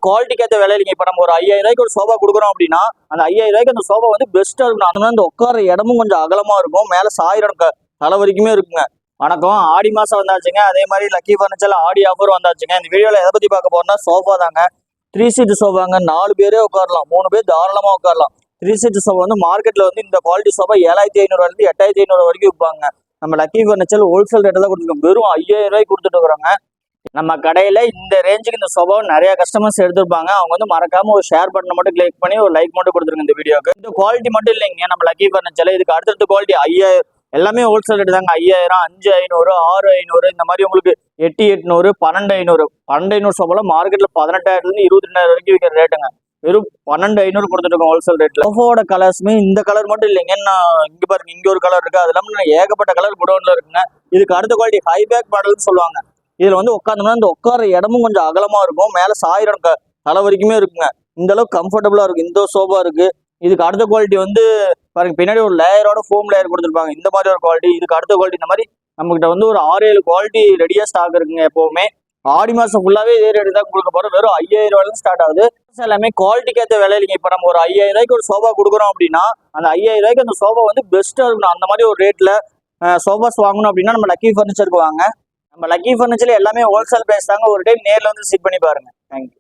குவாலிட்டிக்கு ஏற்ற விலையில இப்போ நம்ம ஒரு 5000 ரூபாய்க்கு ஒரு சோஃபா கொடுக்குறோம் அப்படின்னா அந்த 5000 ரூபாய்க்கு அந்த சோஃபா வந்து பெஸ்ட்டாக இருக்கும். அதனால அந்த உட்கார இடமும் கொஞ்சம் அகலமாக இருக்கும், மேலே சாயிரம் தலை வரைக்குமே இருக்குங்க. வணக்கம், ஆடி மாதம் வந்தாச்சுங்க. அதே மாதிரி லக்கி ஃபர்னிச்சர்ல ஆடி ஆஃபர் வந்தாச்சுங்க. இந்த வீடியோவில் எதை பற்றி பார்க்க போறோம்னா சோஃபா தாங்க. 3 சீட் சோஃபாங்க. 4 பேரே உட்காரலாம், 3 பேர் தாராளமாக உட்காரலாம். 3 சீட் சோஃபா வந்து மார்க்கெட்டில் வந்து இந்த குவாலிட்டி சோஃபா 7500 8500 வரைக்கும் விற்பாங்க. நம்ம லக்கி ஃபர்னிச்சர் ஹோல்சேல் ரேட்டை தான் கொடுத்துருக்கோம், வெறும் 5000 ரூபாய்க்கு கொடுத்துட்டு இருக்கிறோங்க. நம்ம கடையில இந்த ரேஞ்சுக்கு இந்த சோஃபாவை நிறைய கஸ்டமர்ஸ் எடுத்திருப்பாங்க. அவங்க வந்து மறக்காம ஒரு ஷேர் பட்டனை மட்டும் கிளிக் பண்ணி ஒரு லைக் மட்டும் கொடுத்துருங்க இந்த வீடியோக்கு. இந்த குவாலிட்டி மட்டும் இல்லைங்க, நம்ம லக்கி ஃபர்னிச்சர்ல இதுக்கு அடுத்தடுத்த குவாலிட்டி 5000 எல்லாமே ஹோல்சேல் ரேட் தாங்க. 5000, 5500, 6500 இந்த மாதிரி உங்களுக்கு 8800, 12500 12500 சோஃபாலாம் மார்க்கெட்ல 18000 22,000 வரைக்கும் விற்கிற ரேட்டுங்க. வெறும் 12500 கொடுத்துருக்கோம் ஹோல்சேல் ரேட்ல. சோஃபாவோட கலர்ஸுமே இந்த கலர் மட்டும் இல்லைங்க, நான் இங்க பாருங்க, இங்க ஒரு கலர் இருக்கு, அது இல்லாம ஏகப்பட்ட கலர் குடோன்ல இருக்குங்க. இதுக்கு அடுத்த குவாலிட்டி ஹை பேக் மாடல்னு சொல்லுவாங்க. இதுல வந்து உட்காந்தோம்னா இந்த உட்கார இடமும் கொஞ்சம் அகலமா இருக்கும், மேல சாயிரம் தலை வரைக்குமே இருக்குங்க. இந்த அளவுக்கு கம்ஃபர்டபுளா இருக்கு இந்த சோஃபா இருக்கு. இதுக்கு அடுத்த குவாலிட்டி வந்து பாருங்க, பின்னாடி ஒரு லேயரோட ஃபோம் லேயர் கொடுத்துருப்பாங்க, இந்த மாதிரி ஒரு குவாலிட்டி. இதுக்கு அடுத்த குவாலிட்டி இந்த மாதிரி நம்மகிட்ட வந்து ஒரு 6-7 குவாலிட்டி ரெடியா ஸ்டாக் இருக்குங்க. எப்பவுமே ஆடி மாசம் ஃபுல்லாவே இதே ரேட்டு தான் கொடுக்க போறோம். வெறும் 5000 ரூபாயில ஸ்டார்ட் ஆகுது. எல்லாமே குவாலிட்டிக்கு ஏற்ற விலையில. இப்போ நம்ம ஒரு 5000 ரூபாய்க்கு ஒரு சோஃபா கொடுக்குறோம் அப்படின்னா அந்த 5000 ரூபாய்க்கு அந்த சோஃபா வந்து பெஸ்ட்டாக இருக்கணும். அந்த மாதிரி ஒரு ரேட்ல சோஃபாஸ் வாங்கணும் அப்படின்னா நம்ம லக்கி ஃபர்னிச்சருக்கு வாங்க. நம்ம லக்கி ஃபர்னிச்சர்ல எல்லாமே ஹோல்சேல் பிரைஸ் தாங்க. ஒரு டைம் நேரில் வந்து விசிட் பண்ணி பாருங்க. தேங்க்யூ.